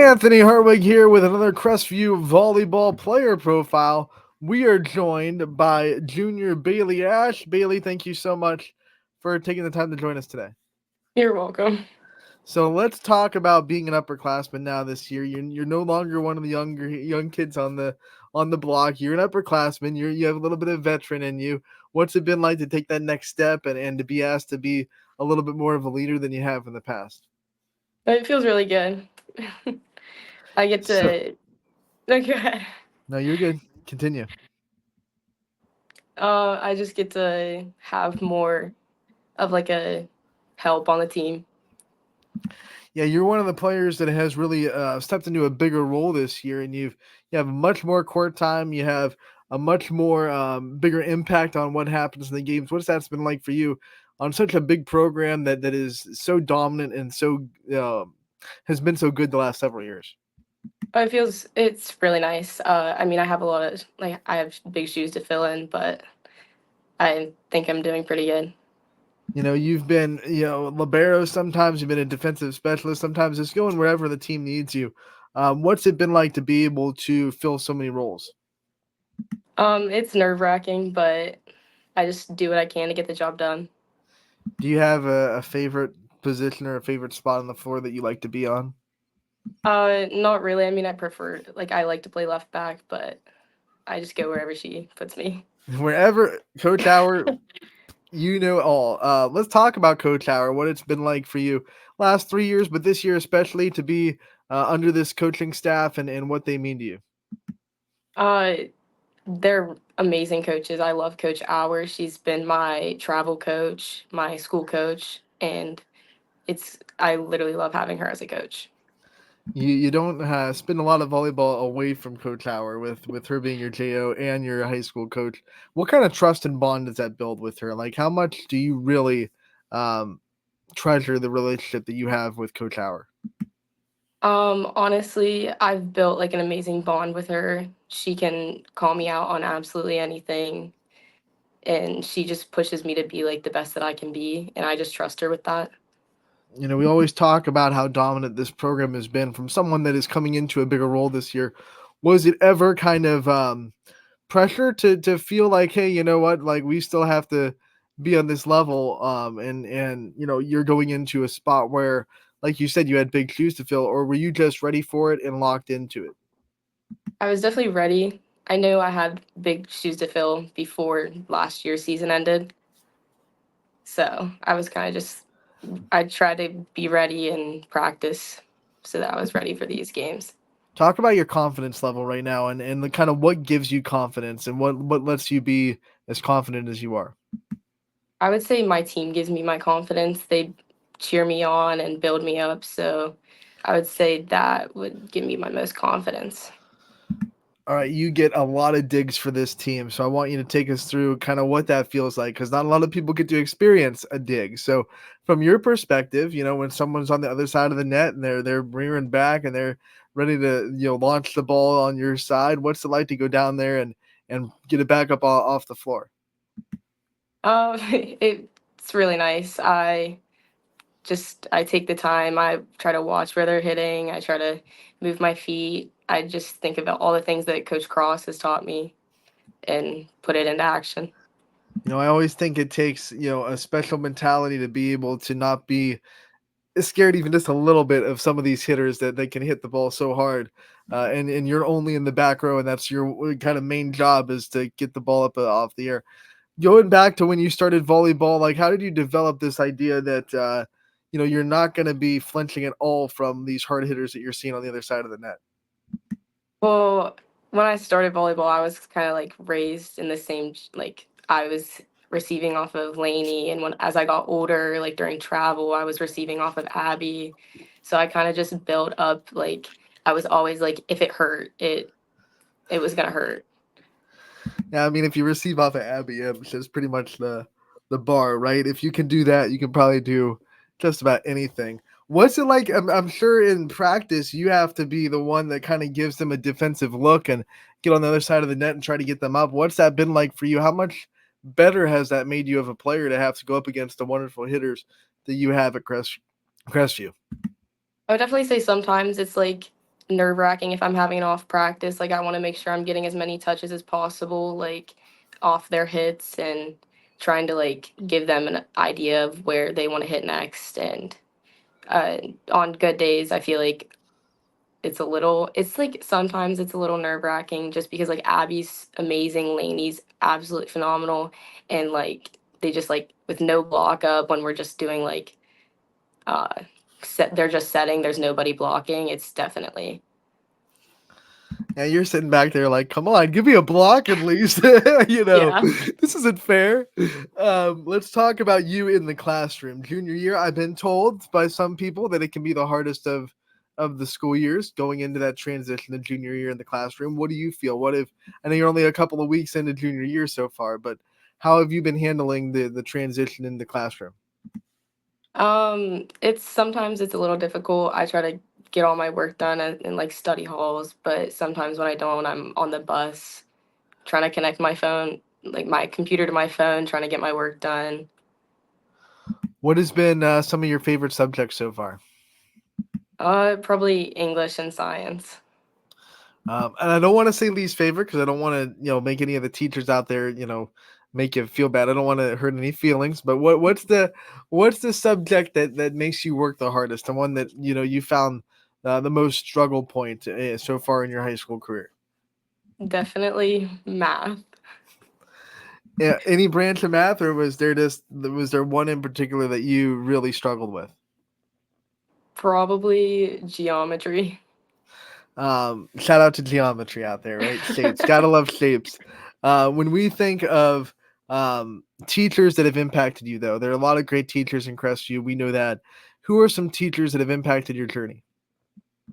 Anthony Hartwig here with another Crestview volleyball player profile. We are joined by junior Bailey Ash. Bailey, thank you so much for taking the time to join us today. You're welcome. So let's talk about being an upperclassman now this year. You're no longer one of the young kids on the block. You're an upperclassman. You have a little bit of veteran in you. What's it been like to take that next step and to be asked to be a little bit more of a leader than you have in the past? It feels really good. I get So to no, go ahead. no, you're good. Continue. I just get to have more of like a help on the team. Yeah, you're one of the players that has really stepped into a bigger role this year, and you have much more court time. You have a much more bigger impact on what happens in the games. What's that's been like for you on such a big program that is so dominant and so has been so good the last several years? It's really nice. I mean, I have a lot of I have big shoes to fill in, but I think I'm doing pretty good. You've been libero. Sometimes you've been a defensive specialist. Sometimes it's going wherever the team needs you. What's it been like to be able to fill so many roles? It's nerve-wracking, but I just do what I can to get the job done. Do you have a favorite position or a favorite spot on the floor that you like to be on? Not really. I mean, I like to play left back, but I just go wherever she puts me. Wherever, Coach Howard, you know all. Let's talk about Coach Howard, what it's been like for you last 3 years, but this year especially to be under this coaching staff and what they mean to you. Uh, they're amazing coaches. I love Coach Hour. She's been my travel coach, my school coach, and I literally love having her as a coach. You don't spend a lot of volleyball away from Coach Howard with her being your JO and your high school coach. What kind of trust and bond does that build with her? Like, how much do you really um, treasure the relationship that you have with Coach Howard? Honestly, I've built like an amazing bond with her. She can call me out on absolutely anything, and she just pushes me to be like the best that I can be, and I just trust her with that. We always talk about how dominant this program has been from someone that is coming into a bigger role this year. Was it ever kind of pressure to feel like, hey, you know what, like we still have to be on this level, and you're going into a spot where, like you said, you had big shoes to fill, or were you just ready for it and locked into it? I was definitely ready. I knew I had big shoes to fill before last year's season ended. So I was kind of just, I tried to be ready and practice so that I was ready for these games. Talk about your confidence level right now and the kind of what gives you confidence and what lets you be as confident as you are. I would say my team gives me my confidence. They cheer me on and build me up. So I would say that would give me my most confidence. All right, you get a lot of digs for this team, so I want you to take us through kind of what that feels like because not a lot of people get to experience a dig. So, from your perspective, when someone's on the other side of the net and they're rearing back and they're ready to launch the ball on your side, what's it like to go down there and get it back up off the floor? It's really nice. I take the time. I try to watch where they're hitting. I try to move my feet. I just think about all the things that Coach Cross has taught me and put it into action. I always think it takes a special mentality to be able to not be scared even just a little bit of some of these hitters that they can hit the ball so hard, and you're only in the back row, and that's your kind of main job is to get the ball up off the air. Going back to when you started volleyball, like how did you develop this idea that you're not going to be flinching at all from these hard hitters that you're seeing on the other side of the net? Well, when I started volleyball, I was kind of like raised in the same like I was receiving off of Lainey, and when as I got older, like during travel, I was receiving off of Abby. So I kind of just built up like I was always like if it hurt, it was gonna hurt. Yeah, I mean, if you receive off of Abby, which is pretty much the bar, right? If you can do that, you can probably do just about anything. What's it like? I'm sure in practice you have to be the one that kind of gives them a defensive look and get on the other side of the net and try to get them up. What's that been like for you? How much better has that made you of a player to have to go up against the wonderful hitters that you have at Crestview? I would definitely say sometimes it's like nerve wracking if I'm having an off practice. Like I want to make sure I'm getting as many touches as possible, like off their hits and trying to like give them an idea of where they want to hit next. And uh, on good days, I feel like it's like sometimes it's a little nerve wracking just because like Abby's amazing, Laney's absolutely phenomenal, and like they just like with no block up when we're just doing like uh they're just setting, there's nobody blocking. It's definitely And you're sitting back there like, come on, give me a block at least. yeah. This isn't fair. Let's talk about you in the classroom. Junior year, I've been told by some people that it can be the hardest of the school years going into that transition to junior year in the classroom. What do you feel? What if I know you're only a couple of weeks into junior year so far, but how have you been handling the transition in the classroom? It's sometimes it's a little difficult. I try to get all my work done in like study halls, but sometimes when I don't, I'm on the bus trying to connect my phone, like my computer to my phone, trying to get my work done. What has been some of your favorite subjects so far? Probably English and science. And I don't want to say least favorite because I don't want to, make any of the teachers out there, make you feel bad. I don't want to hurt any feelings. But what's the subject that makes you work the hardest? The one that you found the most struggle point so far in your high school career? Definitely math. Yeah, any branch of math, or was there one in particular that you really struggled with? Probably geometry. Shout out to geometry out there, right? Shapes, gotta love shapes. When we think of teachers that have impacted you, though, there are a lot of great teachers in Crestview. We know that. Who are some teachers that have impacted your journey?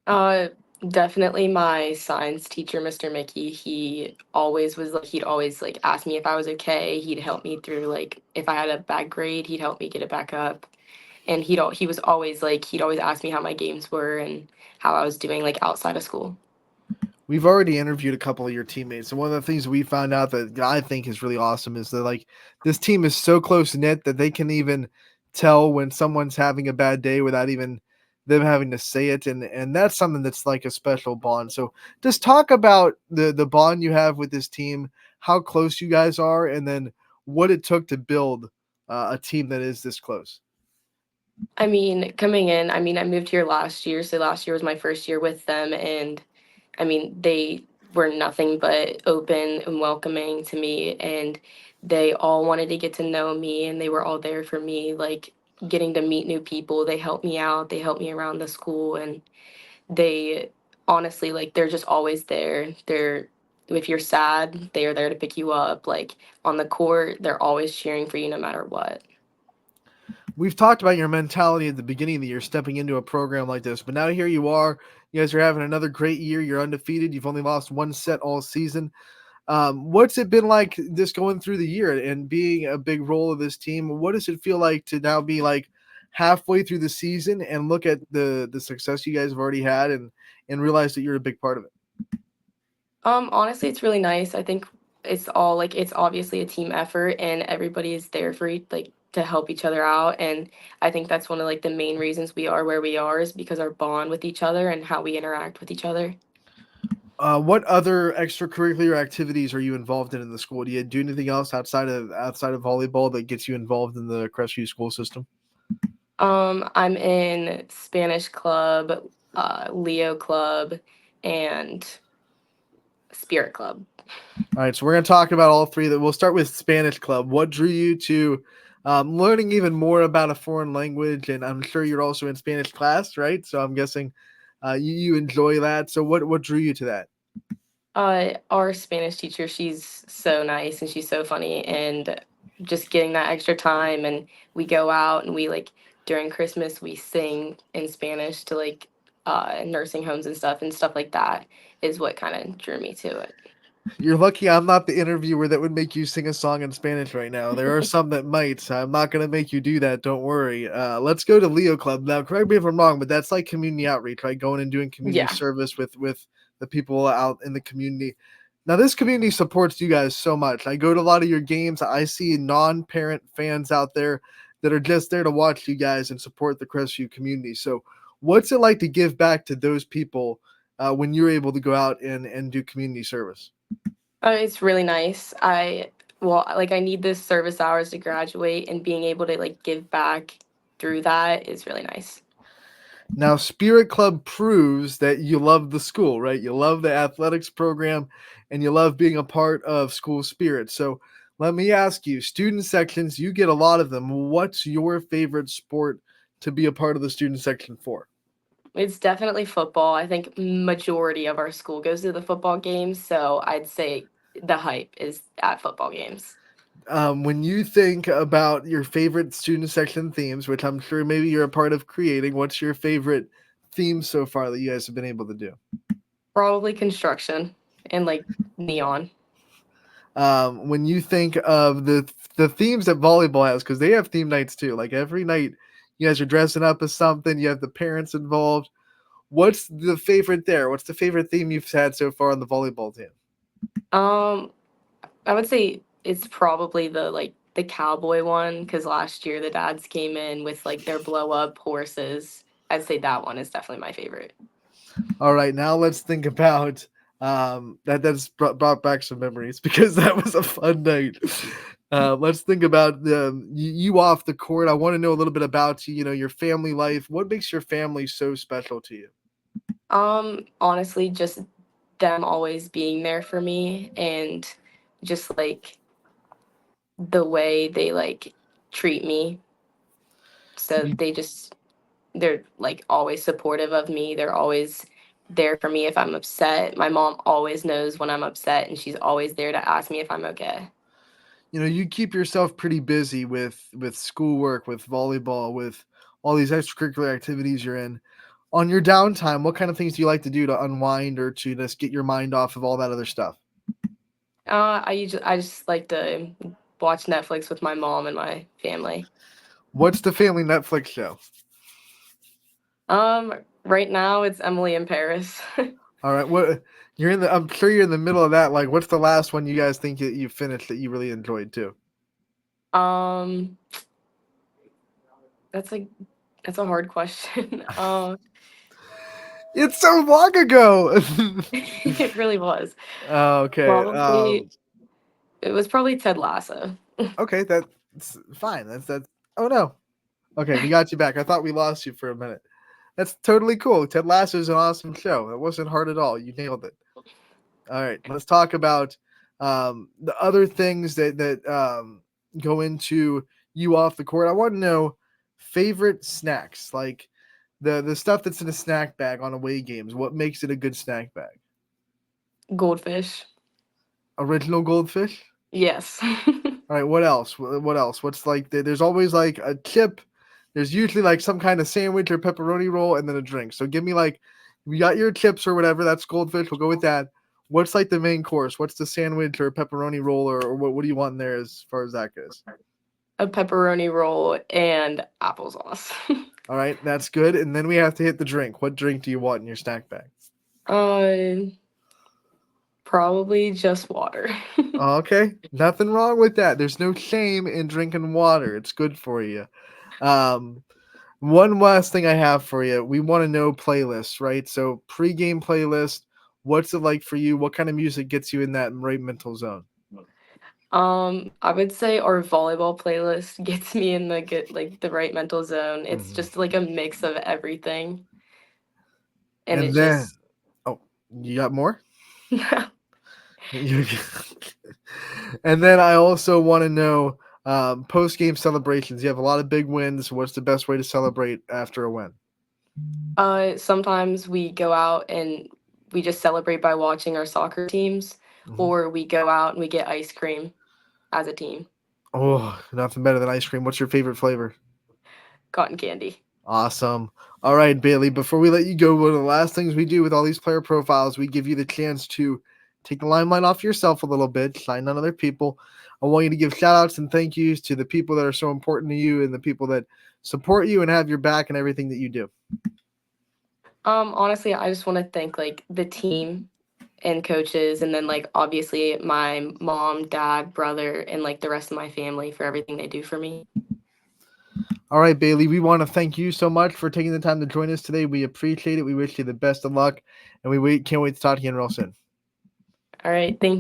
Uh, Definitely my science teacher, Mr. Mickey. He'd always like ask me if I was okay. He'd help me through like if I had a bad grade, he'd help me get it back up. And he was always like he'd always ask me how my games were and how I was doing like outside of school. We've already interviewed a couple of your teammates, and one of the things we found out that I think is really awesome is that like this team is so close knit that they can even tell when someone's having a bad day without even them having to say it, and that's something that's like a special bond. So just talk about the bond you have with this team, how close you guys are, and then what it took to build a team that is this close. I mean, coming in, I mean, I moved here last year, so last year was my first year with them, and I mean, they were nothing but open and welcoming to me, and they all wanted to get to know me, and they were all there for me, like getting to meet new people. They helped me out, they helped me around the school, and they honestly, like, they're just always there. If you're sad, they are there to pick you up. Like on the court, they're always cheering for you no matter what. We've talked about your mentality at the beginning of the year, stepping into a program like this, but now here you are. You guys are having another great year. You're undefeated. You've only lost one set all season. What's it been like this going through the year and being a big role of this team? What does it feel like to now be like halfway through the season and look at the success you guys have already had and realize that you're a big part of it? Honestly, it's really nice. I think it's all like it's obviously a team effort and everybody is there for like to help each other out. And I think that's one of like the main reasons we are where we are is because our bond with each other and how we interact with each other. What other extracurricular activities are you involved in the school? Do you do anything else outside of volleyball that gets you involved in the Crestview school system? I'm in Spanish club, Leo club, and Spirit club. All right, so we're going to talk about all three. That we'll start with Spanish club. What drew you to learning even more about a foreign language? And I'm sure you're also in Spanish class, right? So I'm guessing you enjoy that. So what drew you to that? Our Spanish teacher, she's so nice and she's so funny, and just getting that extra time, and we go out and we like during Christmas we sing in Spanish to like nursing homes and stuff like that is what kind of drew me to it. You're lucky I'm not the interviewer that would make you sing a song in Spanish right now. There are some that might. I'm not going to make you do that. Don't worry. Let's go to Leo Club. Now, correct me if I'm wrong, but that's like community outreach, right? Going and doing community Yeah. service with the people out in the community. Now, this community supports you guys so much. I go to a lot of your games. I see non-parent fans out there that are just there to watch you guys and support the Crestview community. So, what's it like to give back to those people when you're able to go out and do community service? It's really nice. I need this service hours to graduate, and being able to like give back through that is really nice. Now, Spirit Club proves that you love the school, right? You love the athletics program and you love being a part of school spirit. So, let me ask you, student sections, you get a lot of them. What's your favorite sport to be a part of the student section for? It's definitely football. I think majority of our school goes to the football games, so I'd say the hype is at football games. When you think about your favorite student section themes, which I'm sure maybe you're a part of creating, what's your favorite theme so far that you guys have been able to do? Probably construction and like neon. When you think of the themes that volleyball has, because they have theme nights too. Like every night, you guys are dressing up as something. You have the parents involved. What's the favorite there? What's the favorite theme you've had so far on the volleyball team? Um, I would say it's probably the cowboy one because last year the dads came in with like their blow up horses. I'd say that one is definitely my favorite. All right, now let's think about that's brought back some memories because that was a fun night. Let's think about you off the court. I want to know a little bit about you. You know, your family life. What makes your family so special to you? Honestly, just them always being there for me and just like the way they like treat me. So they're like always supportive of me. They're always there for me if I'm upset. My mom always knows when I'm upset and she's always there to ask me if I'm okay. You know, you keep yourself pretty busy with schoolwork, with volleyball, with all these extracurricular activities you're in. On your downtime, what kind of things do you like to do to unwind or to just get your mind off of all that other stuff? I just like to watch Netflix with my mom and my family. What's the family Netflix show? Right now it's Emily in Paris. All right, what you're in the? I'm sure you're in the middle of that. Like, what's the last one you guys think that you finished that you really enjoyed too? um, that's like that's a hard question. It's so long ago. It really was. Okay. Probably it was probably Ted Lasso. Okay. That's fine. That's. Oh no. Okay, we got you back. I thought we lost you for a minute. That's totally cool. Ted Lasso is an awesome show. It wasn't hard at all. You nailed it. All right, let's talk about the other things that go into you off the court. I want to know favorite snacks, like the stuff that's in a snack bag on away games. What makes it a good snack bag? Goldfish. Original goldfish. Yes. All right, what else? What else? What's like? There's always like a chip. There's usually like some kind of sandwich or pepperoni roll, and then a drink. So give me like, we got your chips or whatever. That's goldfish. We'll go with that. What's like the main course? What's the sandwich or pepperoni roll or what do you want in there as far as that goes? A pepperoni roll and applesauce. All right, that's good. And then we have to hit the drink. What drink do you want in your snack bag? uh, Probably just water. Okay, nothing wrong with that. There's no shame in drinking water. It's good for you. Um, One last thing I have for you. We want to know playlists, right? So pregame playlist. What's it like for you? What kind of music gets you in that right mental zone? I would say our volleyball playlist gets me in the right mental zone. It's Mhm. just like a mix of everything, and And it then, just oh, you got more? You- and then I also want to know post game celebrations. You have a lot of big wins. What's the best way to celebrate after a win? sometimes we go out and we just celebrate by watching our soccer teams, Mhm. or we go out and we get ice cream as a team. Oh, nothing better than ice cream. What's your favorite flavor? Cotton candy. Awesome. All right, Bailey, before we let you go, one of the last things we do with all these player profiles, we give you the chance to take the limelight off yourself a little bit, shine on other people. I want you to give shout outs and thank yous to the people that are so important to you and the people that support you and have your back and everything that you do. Honestly, I just want to thank like the team and coaches, and then like obviously my mom, dad, brother, and like the rest of my family for everything they do for me. All right, Bailey, we want to thank you so much for taking the time to join us today. We appreciate it. We wish you the best of luck, and can't wait to talk to you again real soon. All right. Thank